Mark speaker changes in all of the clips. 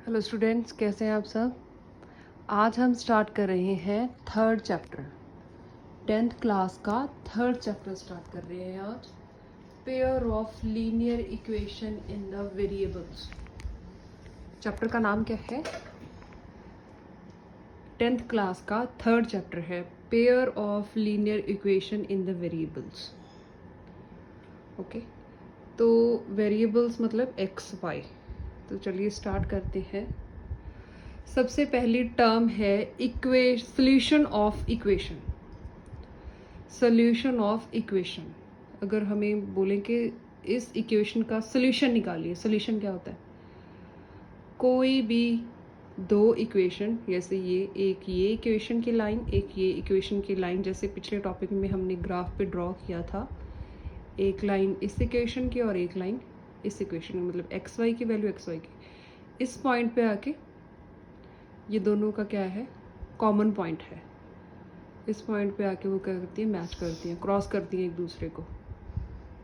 Speaker 1: Hello students, कैसे हैं आप सब। आज हम स्टार्ट कर रहे हैं थर्ड चैप्टर, 10th क्लास का थर्ड चैप्टर स्टार्ट कर रहे हैं आज। Pair of linear equation in the variables. Chapter का नाम क्या है? 10th क्लास का थर्ड चैप्टर है, pair of linear equation in the variables. Okay, तो वेरिएबल्स मतलब एक्स वाई। तो चलिए स्टार्ट करते हैं। सबसे पहली टर्म है solution of equation. Solution of equation, अगर हमें बोलें कि इस इक्वेशन का सोल्यूशन निकालिए, सोल्यूशन क्या होता है? कोई भी दो इक्वेशन, जैसे ये इक्वेशन की लाइन, एक ये इक्वेशन की लाइन, जैसे पिछले टॉपिक में हमने ग्राफ पे ड्रॉ किया था, एक लाइन इस इक्वेशन की और एक लाइन इस इक्वेशन की, मतलब एक्स वाई की वैल्यू एक्स वाई की। इस पॉइंट पे आके ये दोनों का क्या है? कॉमन पॉइंट है। इस पॉइंट पे आके वो क्या करती है? मैच करती हैं, क्रॉस करती हैं एक दूसरे को।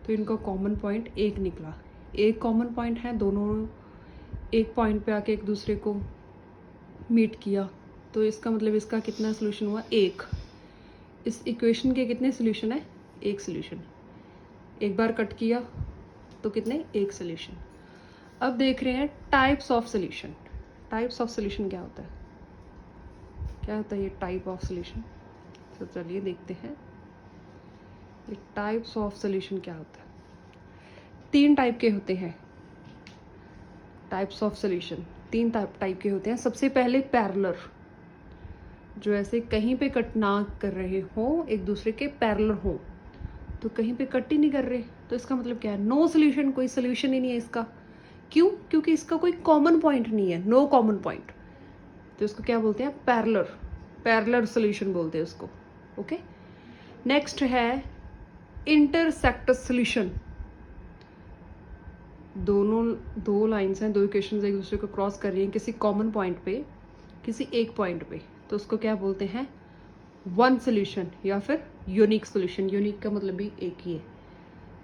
Speaker 1: तो इनका कॉमन पॉइंट एक निकला। एक कॉमन पॉइंट है, दोनों एक पॉइंट पे आके एक दूसरे को मीट किया। तो इसका मतलब इसका कितना सोल्यूशन हुआ? एक। इस इक्वेशन के कितने सोल्यूशन है? एक सोल्यूशन। एक बार कट किया तो कितने? एक सोल्यूशन। अब देख रहे हैं types of solution. Types of solution क्या होता है? क्या होता है ये टाइप ऑफ सोल्यूशन? तो चलिए देखते हैं ये टाइप्स ऑफ सोल्यूशन क्या होता है। तीन टाइप के होते हैं टाइप्स ऑफ सोल्यूशन। तीन टाइप के होते हैं। सबसे पहले पैरेलल, जो ऐसे कहीं पे कट ना कर रहे हो, एक दूसरे के पैरेलल हो। तो कहीं पे कट ही नहीं कर रहे, तो इसका मतलब क्या है? नो सोल्यूशन, कोई सोल्यूशन ही नहीं है इसका। क्यों? क्योंकि इसका कोई कॉमन पॉइंट नहीं है, नो कॉमन पॉइंट। तो इसको क्या बोलते हैं? पैरेलल। पैरेलल सोल्यूशन बोलते हैं उसको। ओके, नेक्स्ट है इंटरसेक्ट सोल्यूशन। दो लाइन्स हैं, दो इक्वेशंस एक दूसरे को क्रॉस कर रही हैं किसी कॉमन पॉइंट पे, किसी एक पॉइंट पे। तो उसको क्या बोलते हैं? वन सोल्यूशन या फिर यूनिक सोल्यूशन। यूनिक का मतलब भी एक ही है,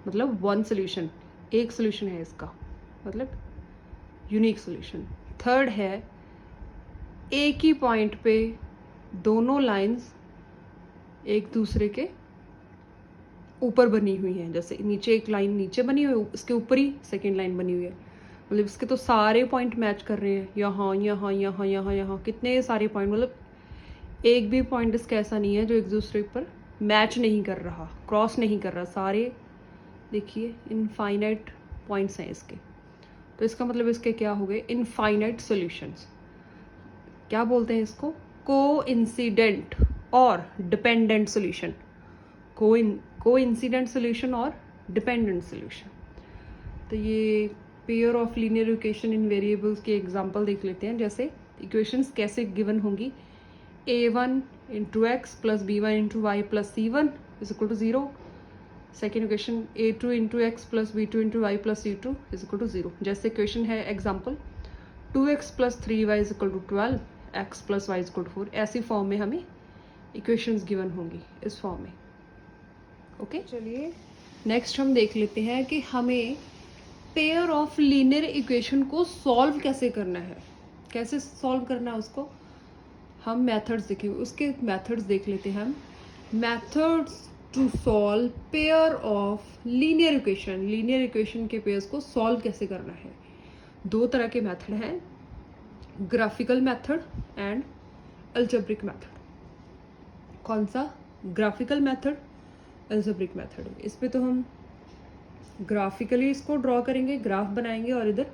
Speaker 1: मतलब वन सोल्यूशन, एक सोल्यूशन है इसका, मतलब यूनिक सोल्यूशन। थर्ड है एक ही पॉइंट पे दोनों लाइंस एक दूसरे के ऊपर बनी हुई हैं। जैसे नीचे एक लाइन नीचे बनी हुई है, इसके ऊपर ही सेकेंड लाइन बनी हुई है, मतलब इसके तो सारे पॉइंट मैच कर रहे हैं। यहाँ यहाँ यहाँ यहाँ यहाँ कितने सारे पॉइंट, मतलब एक भी पॉइंट इसका ऐसा नहीं है जो एक दूसरे पर मैच नहीं कर रहा, क्रॉस नहीं कर रहा। सारे देखिए इनफाइनाइट पॉइंट्स हैं इसके। तो इसका मतलब इसके क्या हो गए? Infinite solutions. क्या बोलते हैं इसको? कोइंसिडेंट और डिपेंडेंट सॉल्यूशन। कोइंसिडेंट सॉल्यूशन और डिपेंडेंट सॉल्यूशन। तो ये pair of linear equation in variables के एग्जांपल देख लेते हैं। जैसे इक्वेशंस कैसे गिवन होंगी? a1 into x plus b1 into y plus c1 is equal to 0। Second equation a2 into x plus b2 into y plus c2 is equal to 0। जैसे equation है example 2x plus 3y is equal to 12, x plus y is equal to 4। ऐसी form में हमें equations given होंगी, इस form में। Okay, चलिए next हम देख लेते हैं कि हमें पेयर ऑफ लीनियर इक्वेशन को सॉल्व कैसे करना है। कैसे सॉल्व करना है उसको हम मेथड्स देखेंगे, उसके मेथड्स देख लेते हैं हम। Methods to solve pair of linear equation. Linear equation के पेयर्स को सॉल्व कैसे करना है? दो तरह के मेथड हैं, graphical method and algebraic method. कौन सा? Graphical method, algebraic method. इस पे तो हम ग्राफिकली इसको ड्रॉ करेंगे, ग्राफ बनाएंगे और इधर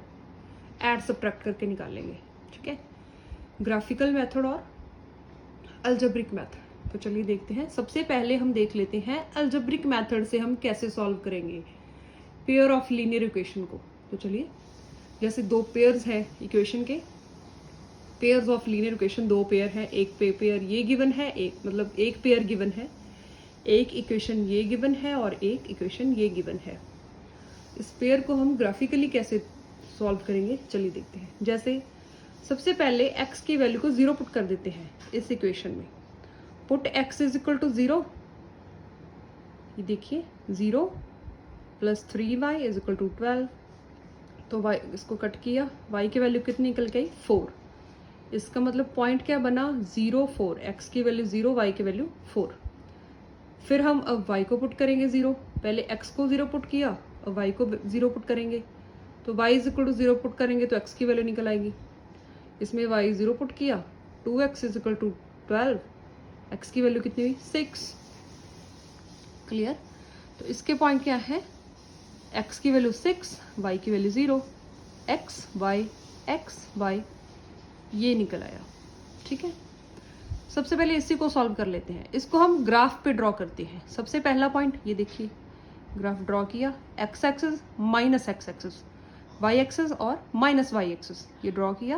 Speaker 1: ऐड सब्ट्रैक्ट करके निकालेंगे। ठीक है, ग्राफिकल मेथड और अलजेब्रिक मेथड। तो चलिए देखते हैं। सबसे पहले हम देख लेते हैं अलजेब्रिक मेथड से हम कैसे सॉल्व करेंगे पेयर ऑफ लीनियर इक्वेशन को। तो चलिए, जैसे दो पेयर्स हैं इक्वेशन के, पेयर्स ऑफ लीनियर इक्वेशन दो पेयर हैं। एक पेयर ये गिवन है, एक मतलब एक पेयर गिवन है, एक इक्वेशन ये गिवन है और एक इक्वेशन ये गिवन है। इस पेयर को हम ग्राफिकली कैसे सॉल्व करेंगे चलिए देखते हैं। जैसे सबसे पहले x की वैल्यू को 0 पुट कर देते हैं इस इक्वेशन में। Put x is equal to 0, ये देखिए 0 plus 3y is equal to 12। तो y इसको कट किया, y की वैल्यू कितनी निकल गई 4। इसका मतलब पॉइंट क्या बना 0 4, x की वैल्यू 0, y की वैल्यू 4। फिर हम अब y को पुट करेंगे 0, पहले x को 0 पुट किया, अब y को 0 पुट करेंगे, तो y is equal to 0 put करेंगे तो x की वैल्यू निकल आएगी। इसमें y 0 पुट किया, 2x is equal to 12, x की वैल्यू कितनी हुई 6। क्लियर? तो इसके पॉइंट क्या है, x की वैल्यू 6, y की वैल्यू 0, x y ये निकल आया। ठीक है, सबसे पहले इसी को सॉल्व कर लेते हैं। इसको हम ग्राफ पे ड्रॉ करते हैं। सबसे पहला पॉइंट ये देखिए, ग्राफ ड्रॉ किया, x axis minus x axis, y axis और माइनस y एक्सिस, ये ड्रॉ किया।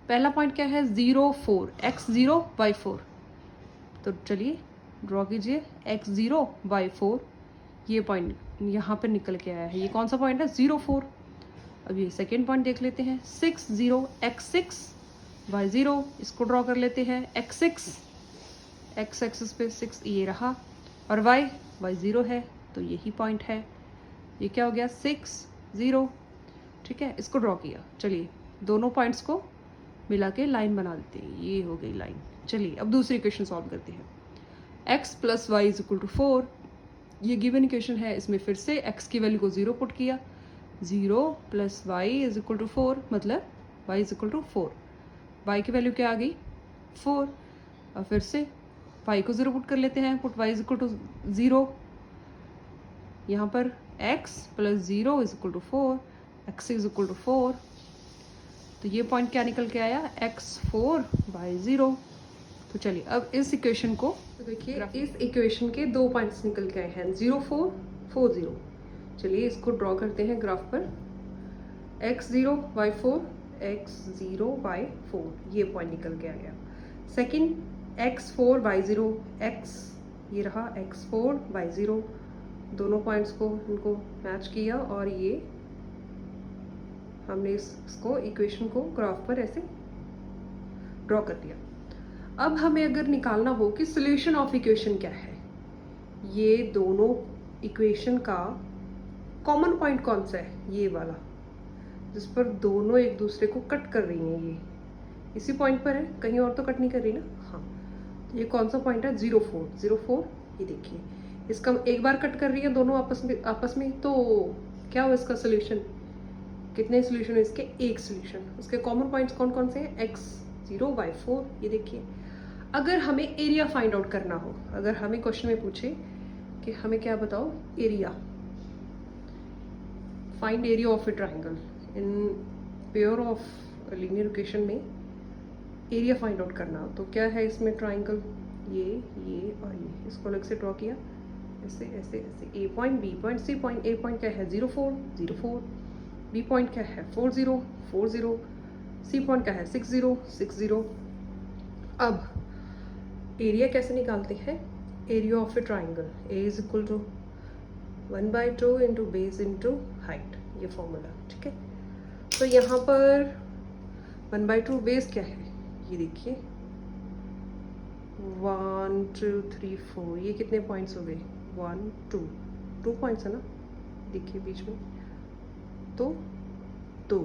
Speaker 1: पहला पॉइंट क्या है 0 4, x 0 y 4। तो चलिए ड्रॉ कीजिए, x 0 y 4, ये पॉइंट यहाँ पर निकल के आया है। ये कौन सा पॉइंट है 0 4। अब ये सेकेंड पॉइंट देख लेते हैं, 6 0 x 6 y 0, इसको ड्रॉ कर लेते हैं, x 6 x एक्सिस पे 6 ये रहा, और y 0 है, तो यही पॉइंट है। ये क्या हो गया 6 0। ठीक है, इसको ड्रॉ किया। चलिए दोनों पॉइंट्स को मिला के लाइन बना देते हैं, ये हो गई लाइन। चलिए अब दूसरी इक्वेशन सॉल्व करते हैं। x plus y is equal to 4, ये गिवन इक्वेशन है। इसमें फिर से x की वैल्यू को 0 पुट किया, 0 plus y is equal to 4, मतलब y is equal to 4। y की वैल्यू क्या आ गई 4। और फिर से y को 0 पुट कर लेते हैं, put y is equal to 0। यहाँ पर x plus 0 is equal to 4, x is equal to 4। तो ये पॉइंट क्या निकल के आया x 4 y 0। तो चलिए अब इस इक्वेशन को तो देखिए, इस इक्वेशन के दो पॉइंट्स निकल के आए हैं 0 4 4 0। चलिए इसको ड्रॉ करते हैं ग्राफ पर, x 0 y 4 x 0 y 4, ये पॉइंट निकल के आ गया। सेकंड x 4 y 0, x ये रहा x 4 y 0, दोनों पॉइंट्स को इनको मैच किया और ये हमने इसको इक्वेशन को ग्राफ पर ऐसे ड्रॉ कर दिया। अब हमें अगर निकालना हो कि सॉल्यूशन ऑफ इक्वेशन क्या है, ये दोनों इक्वेशन का कॉमन पॉइंट कौन सा है, ये वाला जिस पर दोनों एक दूसरे को कट कर रही हैं, ये इसी पॉइंट पर है, कहीं और तो कट नहीं कर रही ना। हाँ, तो ये कौन सा पॉइंट है 0 4 0 4। ये देखिए, इसका एक बार कट कर रही है दोनों आपस में, तो क्या हो इसका सोल्यूशन, कितने सोल्यूशन है इसके, एक सोल्यूशन। उसके कॉमन पॉइंट्स कौन कौन से हैं, x 0 y 4। ये देखिए, अगर हमें एरिया फाइंड आउट करना हो, अगर हमें क्वेश्चन में पूछे कि हमें क्या बताओ area, find area of a triangle in pair of linear equation में एरिया फाइंड आउट करना, तो क्या है इसमें ट्राइंगल, ये और ये, इसको अलग से ड्रॉ किया, ऐसे ऐसे ऐसे, A point B point C point. A point क्या है 0 4 0 4, बी पॉइंट क्या है 4 0 4 0, सी पॉइंट क्या है 6 0 6 0। अब एरिया कैसे निकालते हैं, area of a triangle, a is equal to 1/2 into base into height, ये फॉर्मूला। ठीक है, तो यहाँ पर 1/2 बेस क्या है, ये देखिए 1 2 3 4, ये कितने पॉइंट्स हो गए 1 2 पॉइंट्स है ना, देखिए बीच में, तो 2,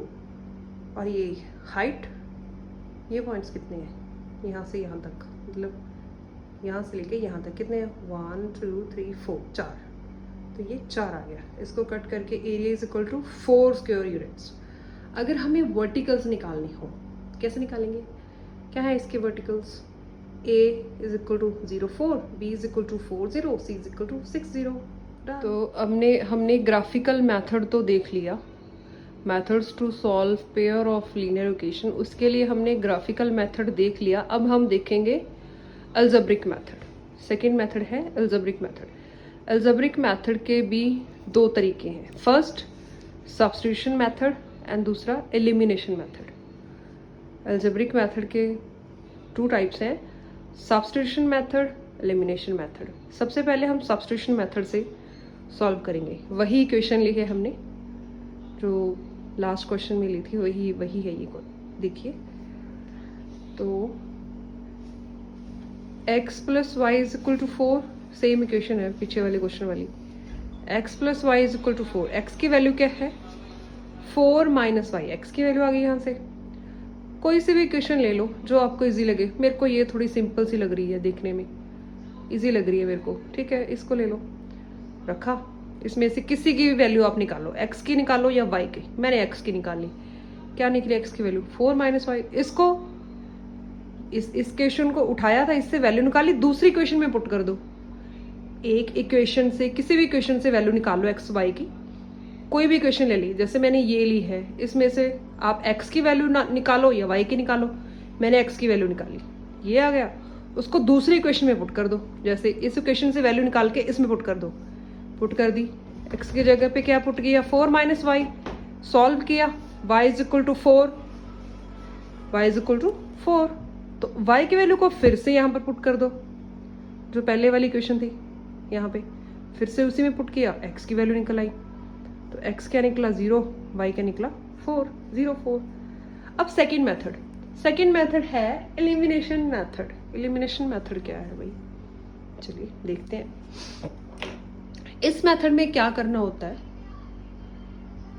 Speaker 1: और ये हाइट, ये पॉइंट्स कितने हैं यहाँ से यहाँ तक, मतलब यहाँ से लेके यहाँ तक कितने हैं 1 2 3 4 4, तो ये 4 आ गया। इसको कट करके area is equal to 4 square units. अगर हमें वर्टिकल्स निकालनी हो, कैसे निकालेंगे, क्या है इसके verticals, a is equal to 0 4, b is equal to 4 0, c is equal to 6 0। तो हमने ग्राफिकल मेथड तो देख लिया, methods to solve pair of linear equation, उसके लिए हमने ग्राफिकल मेथड देख लिया। अब हम देखेंगे अलजेब्रिक मेथड। सेकंड मेथड है अलजेब्रिक मेथड। अलजेब्रिक मेथड के भी दो तरीके हैं, फर्स्ट सब्स्टिट्यूशन मेथड एंड दूसरा एलिमिनेशन मेथड। अलजेब्रिक मेथड के 2 टाइप्स हैं, सब्स्टिट्यूशन मेथड, एलिमिनेशन मेथड। सबसे पहले हम सब्स्टिट्यूशन मेथड से सॉल्व करेंगे, वही इक्वेशन ली है हमने जो लास्ट क्वेश्चन में ली थी, वही है ये, देखिए। तो x plus y is equal to 4, same equation है पीछे वाले क्वेश्चन वाली, x plus y is equal to 4। x की वैल्यू क्या है 4 माइनस वाई, एक्स की वैल्यू आ गई यहाँ से। कोई सी भी इक्वेशन ले लो जो आपको इजी लगे। मेरे को ये थोड़ी सिंपल सी लग रही है, देखने में इजी लग रही है मेरे को, ठीक है, इसको ले लो, रखा। इसमें से किसी की भी वैल्यू आप निकालो, एक्स की निकालो या वाई की। मैंने एक्स की निकाली, क्या निकली एक्स की वैल्यू 4 माइनस वाई। इसको इस क्वेश्चन को उठाया था, इससे वैल्यू निकाली, दूसरी क्वेश्चन में पुट कर दो। एक इक्वेशन से, किसी भी इक्वेशन से वैल्यू निकालो एक्स वाई की, कोई भी इक्वेशन ले ली, जैसे मैंने ये ली है, इसमें से आप एक्स की वैल्यू निकालो या वाई की निकालो। मैंने एक्स की वैल्यू निकाली, ये आ गया, उसको दूसरी इक्वेशन में पुट कर दो। जैसे इस इक्वेशन से वैल्यू निकाल के इसमें पुट कर दो, पुट कर दी। एक्स की जगह पे क्या पुट किया 4 माइनस वाई, सॉल्व किया, y is equal to 4, y is equal to 4। तो वाई की वैल्यू को फिर से यहाँ पर पुट कर दो, जो पहले वाली इक्वेशन थी यहाँ पे, फिर से उसी में पुट किया, एक्स की वैल्यू निकल आई। तो x क्या निकला 0, y क्या निकला 4, 0 4। अब सेकंड मेथड है एलिमिनेशन मेथड। एलिमिनेशन मेथड क्या है भाई, चलिए देखते हैं। इस मेथड में क्या करना होता है,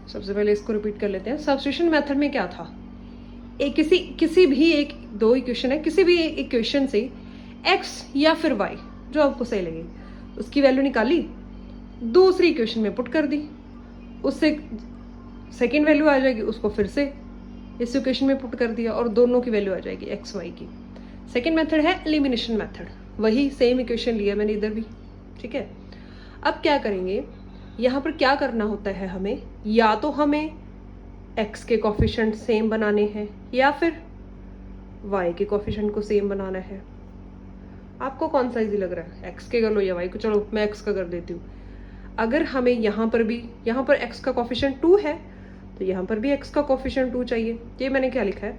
Speaker 1: सबसे पहले इसको रिपीट कर लेते हैं। सब्स्टिट्यूशन मेथड में क्या था, किसी भी एक दो इक्वेशन है, किसी भी इक्वेशन से x या फिर y जो आपको सही लगे उसकी वैल्यू निकाली, दूसरी इक्वेशन में पुट कर दी, उससे सेकेंड वैल्यू आ जाएगी, उसको फिर से इस इक्वेशन में पुट कर दिया और दोनों की वैल्यू आ जाएगी एक्स वाई की। सेकेंड मेथड है एलिमिनेशन मेथड, वही सेम इक्वेशन लिया मैंने इधर भी, ठीक है। अब क्या करेंगे, यहाँ पर क्या करना होता है हमें, या तो हमें एक्स के कोफिशिएंट सेम बनाने हैं या फिर वाई के कोफिशिएंट को सेम बनाना है। आपको कौन सा इजी लग रहा है, एक्स के कर लो या वाई को, चलो मैं एक्स का कर देती हूँ। अगर हमें यहाँ पर x का कोफिशिएंट 2 है तो यहाँ पर भी x का कोफिशिएंट 2 चाहिए। ये मैंने क्या लिखा है,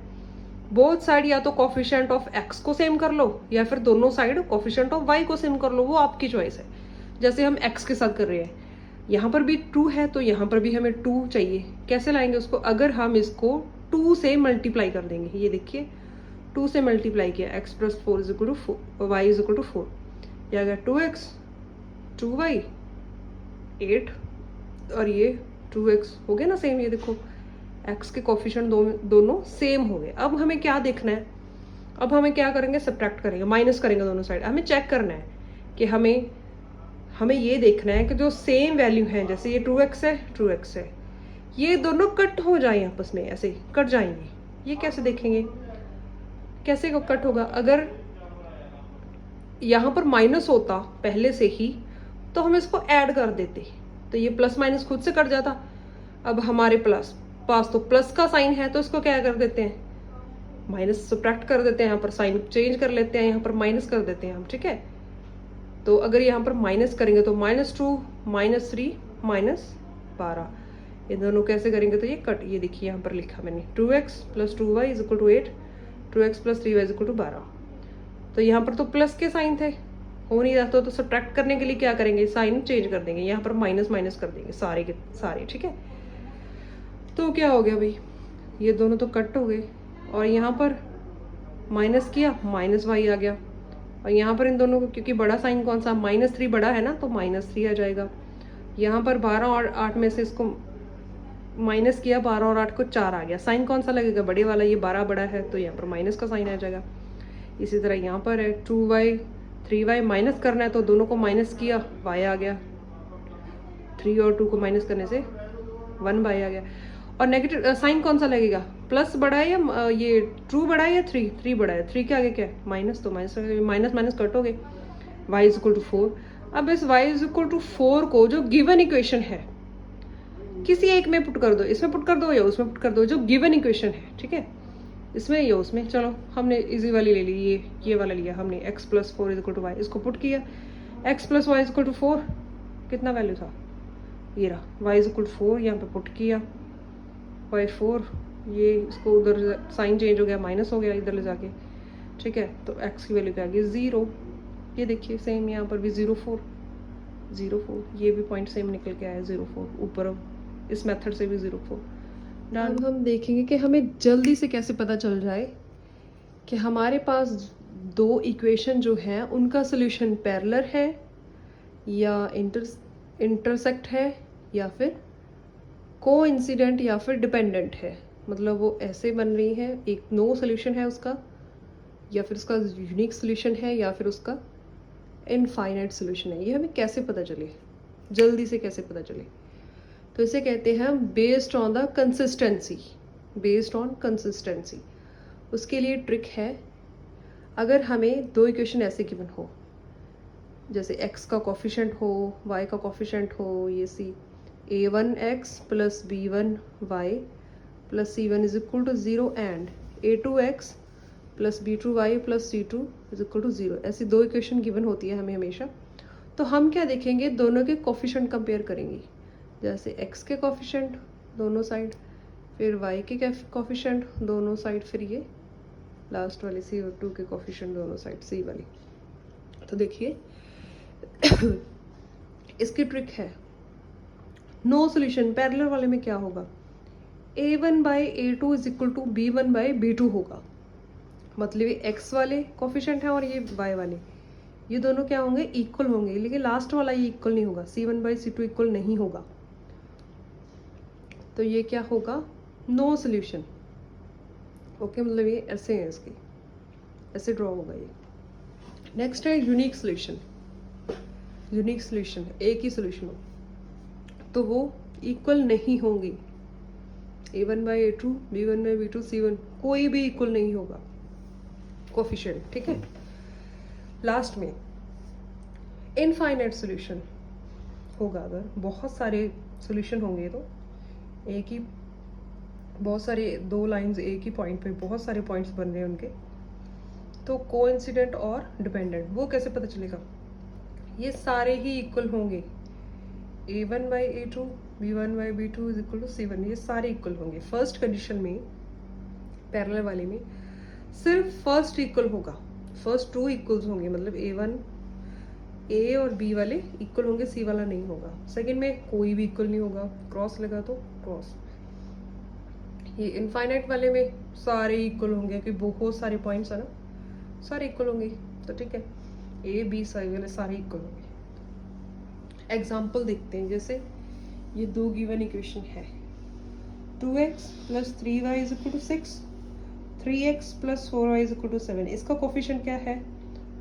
Speaker 1: बोथ साइड या तो कोफिशिएंट ऑफ x को सेम कर लो या फिर दोनों साइड कोफिशिएंट ऑफ y को सेम कर लो, वो आपकी चॉइस है। जैसे हम x के साथ कर रहे हैं, यहाँ पर भी 2 है तो यहाँ पर भी हमें 2 चाहिए। कैसे लाएंगे उसको, अगर हम इसको 2 से मल्टीप्लाई कर देंगे, ये देखिए 2 से मल्टीप्लाई किया, x plus 4 is equal to 4, y is equal to 4, ये आ गया 2x 2y 8 और ये 2x हो गया ना सेम। ये देखो x के कोफिशिएंट दोनों सेम हो गए। अब हमें क्या देखना है, अब हमें क्या करेंगे, सब्ट्रैक्ट करेंगे, माइनस करेंगे दोनों साइड। हमें चेक करना है कि हमें ये देखना है कि जो सेम वैल्यू है, जैसे ये 2x है 2x है, ये दोनों कट हो जाए आपस में, ऐसे कट जाएंगे। ये कैसे देखेंगे, कैसे कट होगा, अगर यहाँ पर माइनस होता पहले से ही तो हम इसको ऐड कर देते, तो ये प्लस माइनस खुद से कट जाता। अब हमारे पास तो प्लस का साइन है तो इसको क्या कर देते हैं, माइनस सब्ट्रैक्ट कर देते हैं, यहाँ पर साइन चेंज कर लेते हैं, यहाँ पर माइनस कर देते हैं हम, ठीक है। तो अगर यहाँ पर माइनस करेंगे तो -2 -3 -12, ये दोनों कैसे करेंगे तो ये कट, ये देखिए यहाँ पर लिखा मैंने 2x + 2y is equal to 8, 2x + 3y is equal to 12। तो यहाँ पर तो प्लस के साइन थे, हो नहीं रहा तो सब्ट्रैक्ट करने के लिए क्या करेंगे, साइन चेंज कर देंगे, यहाँ पर माइनस माइनस कर देंगे सारे के सारे, ठीक है। तो क्या हो गया भाई, ये दोनों तो कट हो गए और यहाँ पर माइनस किया, -y आ गया। और यहाँ पर इन दोनों को, क्योंकि बड़ा साइन कौन सा, -3 बड़ा है ना, तो -3 आ जाएगा। यहाँ पर 12 और 8 में से इसको माइनस किया, 12 और 8 को 4 आ गया। साइन कौन सा लगेगा, बड़े वाला, ये 12 बड़ा है तो यहाँ पर माइनस का साइन आ जाएगा। इसी तरह यहाँ पर है 2y 3y माइनस करना है तो दोनों को माइनस किया, y आ गया। 3 और 2 को माइनस करने से 1y आ गया। और नेगेटिव साइन कौन सा लगेगा, प्लस बड़ा है या ये 2 बड़ा है या 3 बड़ा है, 3 के आगे क्या है माइनस, तो माइनस माइनस कट हो गए, y इज इक्वल टू 4। अब इस y इज इक्वल टू 4 को, जो गिवन इक्वेशन है, किसी एक में पुट कर दो, इसमें पुट कर दो या उसमें पुट कर दो, जो गिवन इक्वेशन है, ठीक है, इसमें या उसमें। चलो हमने इजी वाली ले ली, ये वाला लिया हमने, x + 4 is equal to y, इसको पुट किया, x + y is equal to 4, कितना वैल्यू था, ये रहा, y इज इक्वल टू 4, यहाँ पे पुट किया, y 4, ये इसको उधर साइन चेंज हो गया, माइनस हो गया इधर ले जाके, ठीक है। तो x की वैल्यू क्या आ गई 0, ये देखिए सेम यहाँ पर भी 0 4 0 4, ये भी पॉइंट सेम निकल के आया 0 4, ऊपर इस मेथड से भी 0 4। अब हम देखेंगे कि हमें जल्दी से कैसे पता चल जाए कि हमारे पास दो इक्वेशन जो हैं उनका सोल्यूशन पैरेलल है या इंटरसेक्ट है या फिर को इंसिडेंट या फिर डिपेंडेंट है, मतलब वो ऐसे बन रही है, एक नो सोल्यूशन है उसका, या फिर उसका यूनिक सोल्यूशन है, या फिर उसका इनफाइनाइट सोल्यूशन है। ये हमें कैसे पता चले, जल्दी से कैसे पता चले? तो इसे कहते हैं based on the consistency. Based on consistency, उसके लिए ट्रिक है, अगर हमें दो इक्वेशन ऐसे गिवन हो, जैसे x का कोफिशिएंट हो, y का कोफिशिएंट हो, ये सी a1x plus b1y plus c1 is equal to 0 and a2x plus b2y plus c2 is equal to 0, ऐसी दो इक्वेशन गिवन होती है हमें हमेशा। तो हम क्या देखेंगे, दोनों के कोफिशिएंट कंपेयर करेंगे, जैसे x के कोफिशिएंट दोनों साइड, फिर y के कोफिशिएंट दोनों साइड, फिर ये लास्ट वाले CO2 के कोफिशिएंट दोनों साइड, सी वाली। तो देखिए इसकी ट्रिक है, नो सोल्यूशन पैरेलल वाले में क्या होगा, a1 by a2 is equal to b1 by b2 होगा। मतलब ये x वाले कोफिशिएंट हैं और ये y वाले, ये दोनों क्या होंगे, इक्वल होंगे, लेकिन लास्ट वाला ये इक्वल नहीं होगा, c1 बाई c2 इक्वल नहीं होगा। तो ये क्या होगा, नो सोल्यूशन। ओके, मतलब ये ऐसे है, इसकी ऐसे ड्रॉ होगा ये। नेक्स्ट है यूनिक सोल्यूशन। यूनिक सोल्यूशन, एक ही सोल्यूशन हो तो वो इक्वल नहीं होंगी, a1 by a2, b1 by b2, c1 कोई भी इक्वल नहीं होगा कोफिशिएंट, ठीक है। लास्ट में इनफाइनाइट सोल्यूशन होगा, अगर बहुत सारे सोल्यूशन होंगे तो एक ही, बहुत सारे दो लाइंस एक ही पॉइंट पे बहुत सारे पॉइंट्स बन रहे हैं उनके, तो कोइंसिडेंट और डिपेंडेंट वो कैसे पता चलेगा, ये सारे ही इक्वल होंगे, a1 by a2, b1 by b2 is equal to c1, ये सारे इक्वल होंगे। फर्स्ट कंडीशन में पैरेलल वाले में सिर्फ फर्स्ट इक्वल होगा, फर्स्ट टू इक्वल्स होंगे, मतलब a और b वाले इक्वल होंगे, c वाला नहीं होगा। सेकंड में कोई भी इक्वल नहीं होगा, क्रॉस लगा तो क्रॉस। ये इनफाइनाइट वाले में सारे इक्वल होंगे, क्योंकि बहुत सारे पॉइंट्स है ना, सारे इक्वल होंगे, तो ठीक है, a b वाले सारे इक्वल होंगे। एग्जाम्पल देखते हैं, जैसे ये दो गिवन इक्वेशन है, 2x plus 3y is equal to 6, 3x plus 4y is equal to 7। इसका कोफिशिएंट क्या है,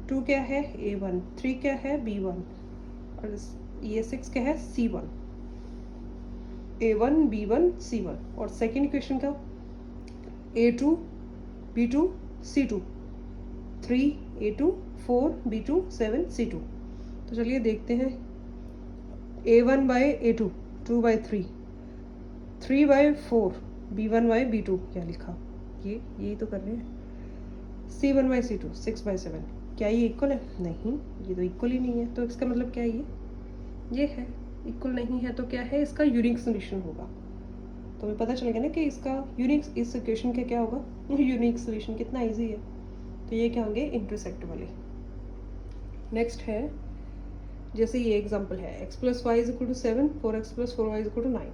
Speaker 1: 2 क्या है a1, 3 क्या है b1, और ये 6 क्या है c1, a1 b1 c1। और सेकेंड इक्वेशन का a2 b2 c2, 3 a2 4 b2 7 c2। तो चलिए देखते हैं, a1 by a2 2 by 3, 3 by 4 b1 by b2, क्या लिखा, ये यही तो कर रहे हैं, c1 बाई c2 6 बाई 7। क्या ये इक्वल है, नहीं, ये तो इक्वल ही नहीं है। तो इसका मतलब क्या है, ये है इक्वल नहीं है, तो क्या है, इसका यूनिक सोल्यूशन होगा। तो हमें पता चलेगा ना कि इसका यूनिक, इस इक्वेशन का क्या होगा, यूनिक सोल्यूशन। कितना इजी है। तो ये क्या होंगे, इंटरसेक्ट वाले। नेक्स्ट है, जैसे ये एग्जांपल है, x plus y is equal to 7, 4x plus 4y is equal to 9।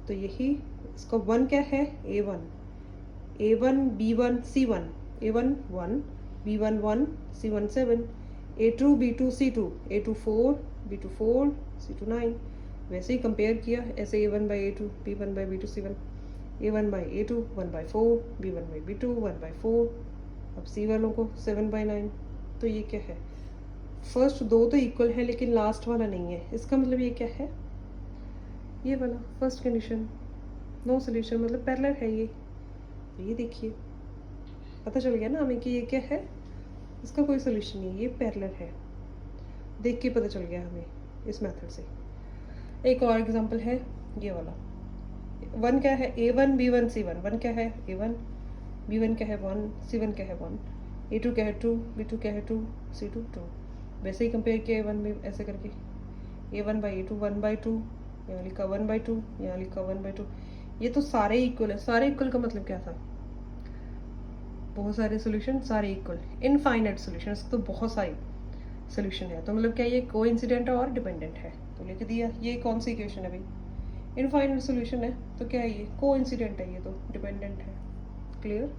Speaker 1: तो यही इसका 1 क्या है, a1 b1 c1, a1 1 b1 1 c1 7, a2 b2 c2, a2 4 b2 4 c2 9। वैसे ही कंपेयर किया, ऐसे a1 by a2 b1 by b2 c1, a1 by a2 1 by 4 b1 by b2 1 by 4। अब c वालों को 7 बाई 9। तो ये क्या है, फर्स्ट दो तो इक्वल है लेकिन लास्ट वाला नहीं है। इसका मतलब ये क्या है, ये वाला फर्स्ट कंडीशन, नो सोल्यूशन, मतलब पैरेलल है ये। ये देखिए, पता चल गया ना हमें कि ये क्या है, इसका कोई सोल्यूशन नहीं है, ये पैरेलल है। देख के पता चल गया हमें इस मेथड से। एक और एग्जांपल है ये वाला, 1 क्या है, a1 b1 c1, 1 क्या है a1, b1 क्या है 1, c1 क्या है 1, a2 क्या है 2, b2 क्या है 2, c2 2। वैसे ही कंपेयर किया a1 में ऐसे करके, a1 बाई a2 1 बाई 2, यहाँ लिखा 1 बाई 2, यहाँ लिखा 1 बाई 2। ये तो सारे इक्वल है। सारे इक्वल का मतलब क्या था, बहुत सारे सोल्यूशन, सारे इक्वल, इनफाइनाइट सोल्यूशन, तो बहुत सारे सोल्यूशन है। तो मतलब क्या ये कोइंसिडेंट और डिपेंडेंट है, तो लिख दिया। ये कौन सी इक्वेशन है भाई, इनफाइनाइट सोल्यूशन है, तो क्या है ये, कोइंसिडेंट है, ये तो डिपेंडेंट है। क्लियर।